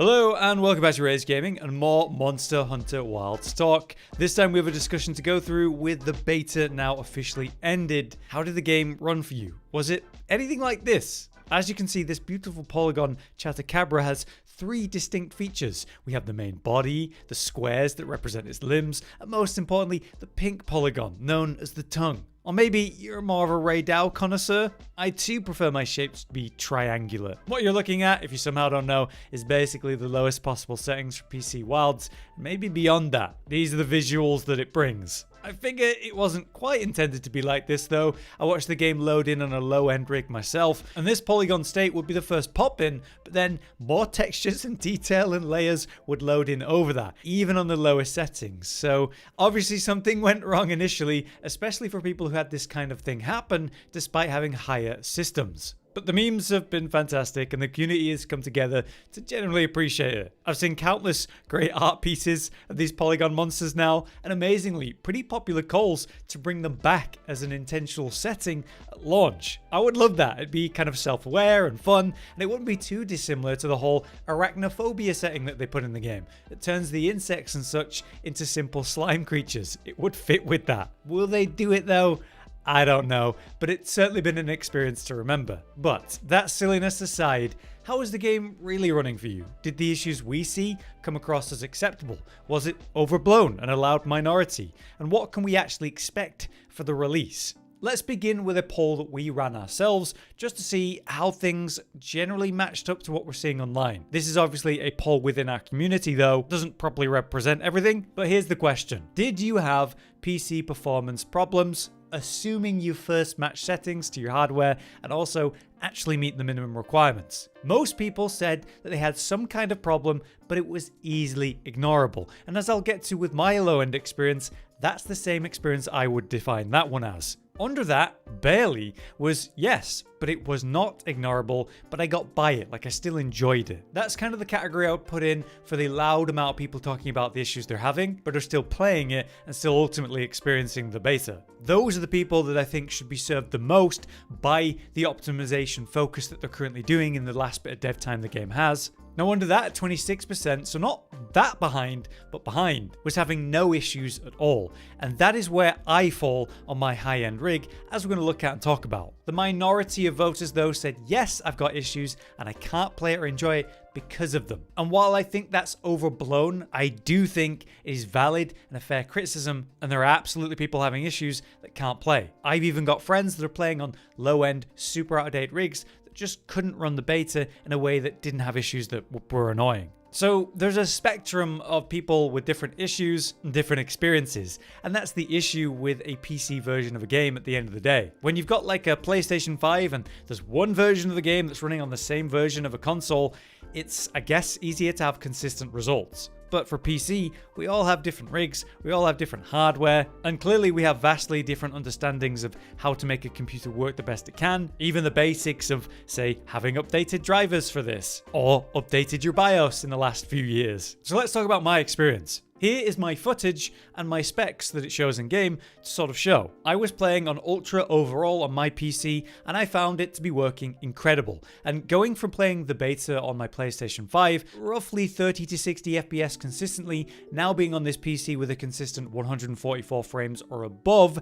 Hello and welcome back to Ray's Gaming and more Monster Hunter Wilds talk. This time we have a discussion to go through with the beta now officially ended. How did the game run for you? Was it anything like this? As you can see, this beautiful polygon chatacabra has three distinct features. We have the main body, the squares that represent its limbs, and most importantly, the pink polygon known as the tongue. Or maybe you're more of a Ray Dow connoisseur? I too prefer my shapes to be triangular. What you're looking at, if you somehow don't know, is basically the lowest possible settings for PC Wilds, and maybe beyond that. These are the visuals that it brings. I figure it wasn't quite intended to be like this though. I watched the game load in on a low-end rig myself, and this polygon state would be the first pop-in, but then more textures and detail and layers would load in over that, even on the lowest settings. So obviously something went wrong initially, especially for people who had this kind of thing happen despite having higher systems. But the memes have been fantastic and the community has come together to generally appreciate it. I've seen countless great art pieces of these polygon monsters now, and amazingly, pretty popular calls to bring them back as an intentional setting at launch. I would love that. It'd be kind of self-aware and fun, and it wouldn't be too dissimilar to the whole arachnophobia setting that they put in the game. It turns the insects and such into simple slime creatures. It would fit with that. Will they do it though? I don't know, but it's certainly been an experience to remember. But that silliness aside, how is the game really running for you? Did the issues we see come across as acceptable? Was it overblown and a loud minority? And what can we actually expect for the release? Let's begin with a poll that we ran ourselves just to see how things generally matched up to what we're seeing online. This is obviously a poll within our community though, doesn't properly represent everything, but here's the question. Did you have PC performance problems, assuming you first match settings to your hardware and also actually meet the minimum requirements? Most people said that they had some kind of problem, but it was easily ignorable. And as I'll get to with my low-end experience, that's the same experience I would define that one as. Under that, barely, was yes, but it was not ignorable, but I got by it, like I still enjoyed it. That's kind of the category I would put in for the loud amount of people talking about the issues they're having, but are still playing it and still ultimately experiencing the beta. Those are the people that I think should be served the most by the optimization focus that they're currently doing in the last bit of dev time the game has. No wonder that at 26%, so not that behind, but behind, was having no issues at all. And that is where I fall on my high-end rig, as we're going to look at and talk about. The minority of voters though said, yes, I've got issues and I can't play it or enjoy it because of them. And while I think that's overblown, I do think it is valid and a fair criticism, and there are absolutely people having issues that can't play. I've even got friends that are playing on low-end, super out-of-date rigs that just couldn't run the beta in a way that didn't have issues that were annoying. So there's a spectrum of people with different issues and different experiences, and that's the issue with a PC version of a game at the end of the day. When you've got like a PlayStation 5 and there's one version of the game that's running on the same version of a console, it's, I guess, easier to have consistent results. But for PC, we all have different rigs, we all have different hardware, and clearly we have vastly different understandings of how to make a computer work the best it can, even the basics of, say, having updated drivers for this, or updated your BIOS in the last few years. So let's talk about my experience. Here is my footage and my specs that it shows in game to sort of show. I was playing on Ultra overall on my PC and I found it to be working incredible. And going from playing the beta on my PlayStation 5, roughly 30 to 60 FPS consistently, now being on this PC with a consistent 144 frames or above,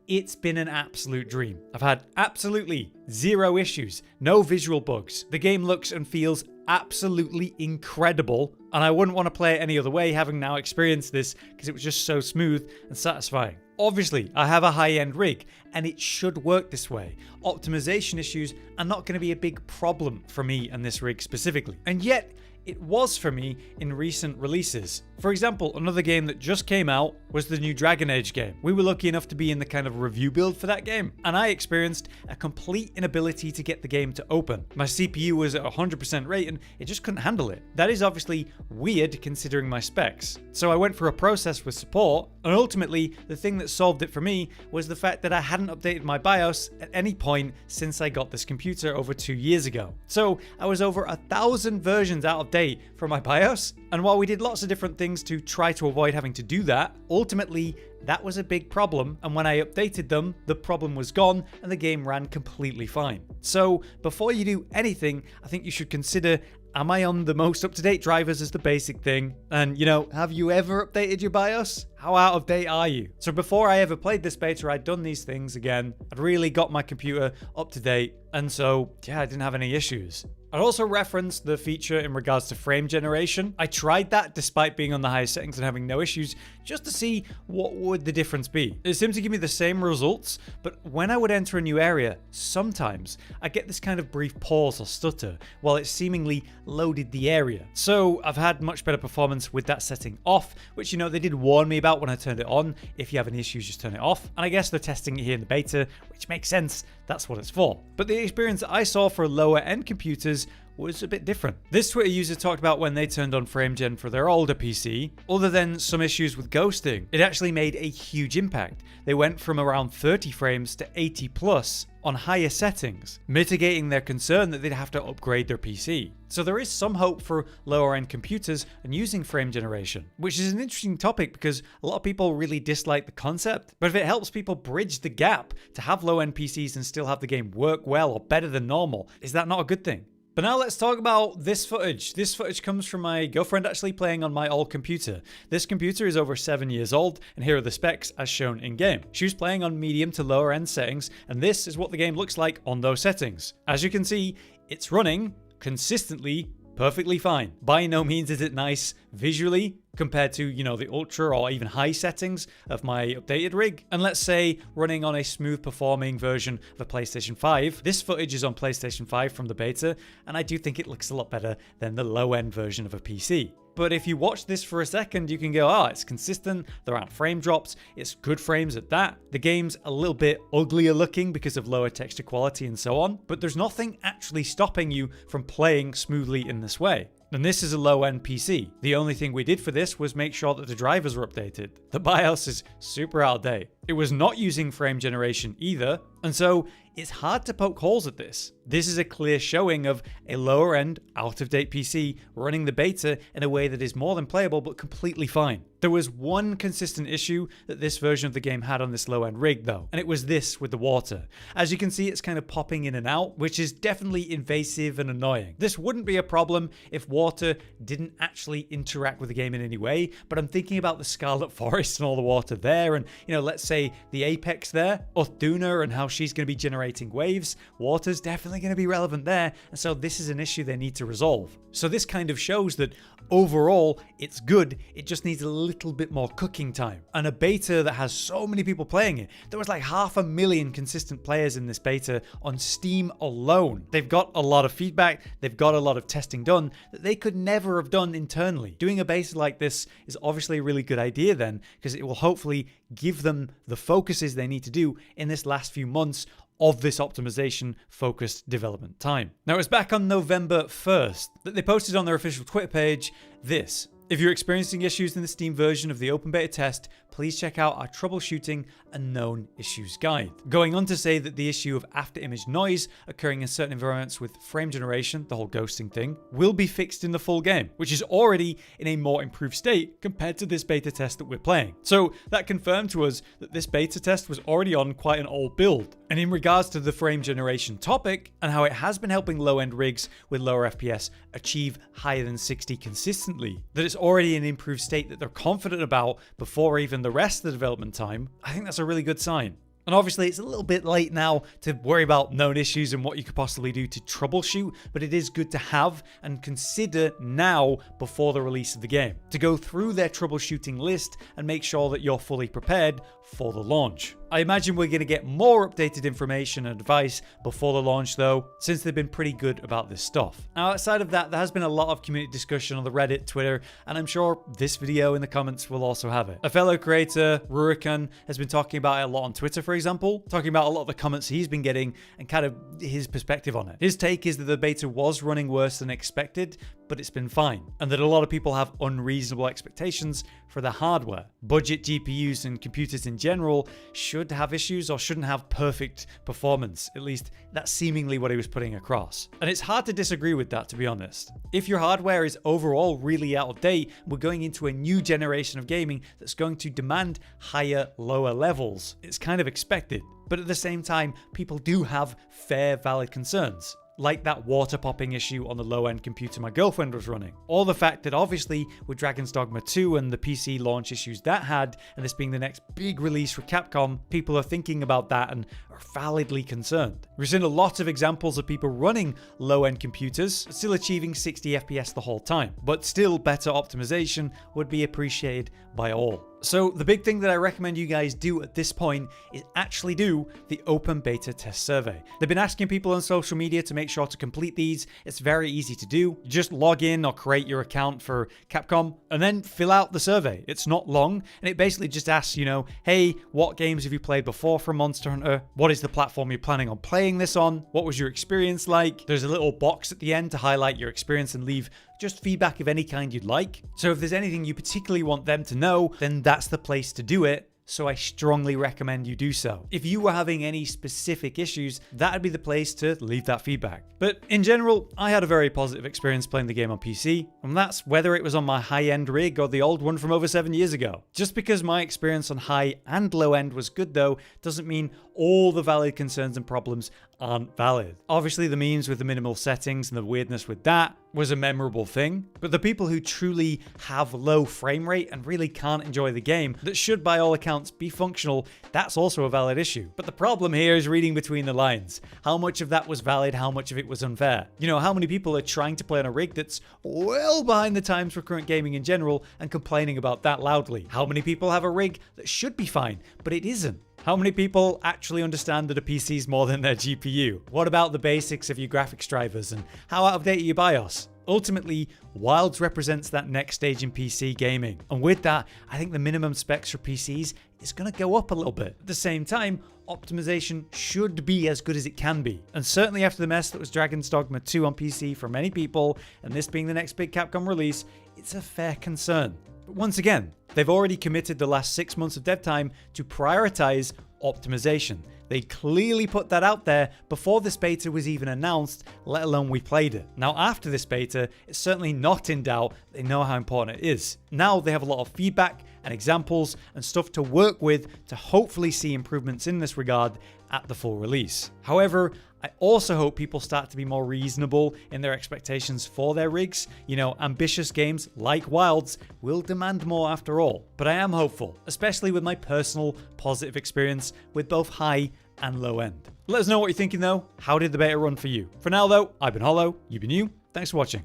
it's been an absolute dream. I've had absolutely zero issues, no visual bugs. The game looks and feels absolutely incredible, and I wouldn't want to play it any other way having now experienced this because it was just so smooth and satisfying. Obviously, I have a high-end rig and it should work this way. Optimization issues are not going to be a big problem for me and this rig specifically. And yet, it was for me in recent releases. For example, another game that just came out was the new Dragon Age game. We were lucky enough to be in the kind of review build for that game, and I experienced a complete inability to get the game to open. My CPU was at 100% rate and it just couldn't handle it. That is obviously weird considering my specs. So I went for a process with support, and ultimately the thing that solved it for me was the fact that I hadn't updated my BIOS at any point since I got this computer over 2 years ago. So I was over 1,000 versions out of date for my BIOS, and while we did lots of different things to try to avoid having to do that, ultimately that was a big problem, and when I updated them, the problem was gone and the game ran completely fine. So before you do anything, I think you should consider am I on the most up-to-date drivers is the basic thing. And, have you ever updated your BIOS? How out of date are you? So before I ever played this beta, I'd done these things again. I'd really got my computer up to date. And so, yeah, I didn't have any issues. I'd also referenced the feature in regards to frame generation. I tried that despite being on the highest settings and having no issues, just to see what would the difference be. It seemed to give me the same results, but when I would enter a new area, sometimes I get this kind of brief pause or stutter while it seemingly loaded the area. So I've had much better performance with that setting off, which they did warn me about when I turned it on. If you have any issues, just turn it off. And I guess they're testing it here in the beta, which makes sense. That's what it's for. But the experience I saw for lower end computers was a bit different. This Twitter user talked about when they turned on frame gen for their older PC, other than some issues with ghosting, it actually made a huge impact. They went from around 30 frames to 80 plus on higher settings, mitigating their concern that they'd have to upgrade their PC. So there is some hope for lower end computers and using frame generation, which is an interesting topic because a lot of people really dislike the concept. But if it helps people bridge the gap to have low end PCs and still have the game work well or better than normal, is that not a good thing? But now let's talk about this footage. This footage comes from my girlfriend actually playing on my old computer. This computer is over 7 years old, and here are the specs as shown in game. She was playing on medium to lower end settings, and this is what the game looks like on those settings. As you can see, it's running consistently perfectly fine. By no means is it nice visually compared to, the ultra or even high settings of my updated rig. And let's say running on a smooth performing version of a PlayStation 5. This footage is on PlayStation 5 from the beta, and I do think it looks a lot better than the low end version of a PC. But if you watch this for a second, you can go, it's consistent, there aren't frame drops, it's good frames at that. The game's a little bit uglier looking because of lower texture quality and so on, but there's nothing actually stopping you from playing smoothly in this way. And this is a low-end PC. The only thing we did for this was make sure that the drivers were updated. The BIOS is super out of date. It was not using frame generation either, and so it's hard to poke holes at this. This is a clear showing of a lower-end, out-of-date PC running the beta in a way that is more than playable but completely fine. There was one consistent issue that this version of the game had on this low-end rig though, and it was this with the water. As you can see, it's kind of popping in and out, which is definitely invasive and annoying. This wouldn't be a problem if water didn't actually interact with the game in any way, but I'm thinking about the Scarlet Forest and all the water there, and let's say the apex there, duna, and how she's going to be generating waves. Water's definitely going to be relevant there, and so this is an issue they need to resolve. So this kind of shows that overall it's good, it just needs a little bit more cooking time. And a beta that has so many people playing it, there was like 500,000 consistent players in this beta on Steam alone. They've got a lot of feedback, they've got a lot of testing done that they could never have done internally. Doing a beta like this is obviously a really good idea then, because it will hopefully give them the focuses they need to do in this last few months of this optimization focused development time. Now, it was back on November 1st that they posted on their official Twitter page this. If you're experiencing issues in the Steam version of the open beta test, please check out our troubleshooting and known issues guide. Going on to say that the issue of after image noise occurring in certain environments with frame generation, the whole ghosting thing, will be fixed in the full game, which is already in a more improved state compared to this beta test that we're playing. So that confirmed to us that this beta test was already on quite an old build. And in regards to the frame generation topic and how it has been helping low-end rigs with lower FPS achieve higher than 60 consistently, that it's already in an improved state that they're confident about before even the rest of the development time, I think that's a really good sign. And obviously it's a little bit late now to worry about known issues and what you could possibly do to troubleshoot, but it is good to have and consider now before the release of the game, to go through their troubleshooting list and make sure that you're fully prepared for the launch. I imagine we're going to get more updated information and advice before the launch though, since they've been pretty good about this stuff. Now, outside of that, there has been a lot of community discussion on the Reddit, Twitter, and I'm sure this video in the comments will also have it. A fellow creator, Rurikan, has been talking about it a lot on Twitter, for example, talking about a lot of the comments he's been getting and kind of his perspective on it. His take is that the beta was running worse than expected, but it's been fine, and that a lot of people have unreasonable expectations for the hardware. Budget GPUs and computers in general should have issues or shouldn't have perfect performance. At least that's seemingly what he was putting across. And it's hard to disagree with that, to be honest. If your hardware is overall really out of date, we're going into a new generation of gaming that's going to demand higher, lower levels. It's kind of expected. But at the same time, people do have fair, valid concerns. like that water popping issue on the low-end computer my girlfriend was running. Or the fact that obviously with Dragon's Dogma 2 and the PC launch issues that had, and this being the next big release for Capcom, people are thinking about that and are validly concerned. We've seen a lot of examples of people running low-end computers, still achieving 60 FPS the whole time, but still better optimization would be appreciated by all. So the big thing that I recommend you guys do at this point is actually do the open beta test survey. They've been asking people on social media to make sure to complete these. It's very easy to do. You just log in or create your account for Capcom and then fill out the survey. It's not long and it basically just asks, hey, what games have you played before from Monster Hunter? What is the platform you're planning on playing this on? What was your experience like? There's a little box at the end to highlight your experience and leave just feedback of any kind you'd like. So if there's anything you particularly want them to know, then that's the place to do it. So I strongly recommend you do so. If you were having any specific issues, that'd be the place to leave that feedback. But in general, I had a very positive experience playing the game on PC, and that's whether it was on my high-end rig or the old one from over 7 years ago. Just because my experience on high and low end was good though, doesn't mean all the valid concerns and problems aren't valid. Obviously the memes with the minimal settings and the weirdness with that was a memorable thing, but the people who truly have low frame rate and really can't enjoy the game, that should by all accounts be functional, that's also a valid issue. But the problem here is reading between the lines. How much of that was valid, how much of it was unfair? How many people are trying to play on a rig that's well behind the times for current gaming in general and complaining about that loudly? How many people have a rig that should be fine, but it isn't? How many people actually understand that a PC is more than their GPU? What about the basics of your graphics drivers and how out of date are your BIOS? Ultimately, Wilds represents that next stage in PC gaming. And with that, I think the minimum specs for PCs is going to go up a little bit. At the same time, optimization should be as good as it can be. And certainly after the mess that was Dragon's Dogma 2 on PC for many people, and this being the next big Capcom release, it's a fair concern. But once again, they've already committed the last 6 months of dev time to prioritize optimization. They clearly put that out there before this beta was even announced, let alone we played it. Now after this beta, it's certainly not in doubt. They know how important it is. Now they have a lot of feedback and examples and stuff to work with to hopefully see improvements in this regard at the full release. However, I also hope people start to be more reasonable in their expectations for their rigs. Ambitious games like Wilds will demand more after all. But I am hopeful, especially with my personal positive experience with both high and low end. Let us know what you're thinking though. How did the beta run for you? For now though, I've been Hollow, you've been you. Thanks for watching.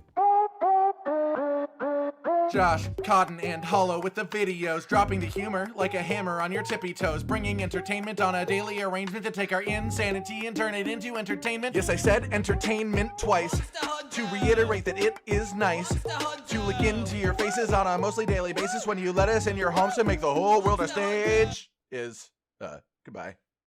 Josh, Cotton, and Hollow with the videos, dropping the humor like a hammer on your tippy toes, bringing entertainment on a daily arrangement to take our insanity and turn it into entertainment. Yes, I said entertainment twice, to reiterate that it is nice to look into your faces on a mostly daily basis when you let us in your homes to make the whole world a stage. Goodbye.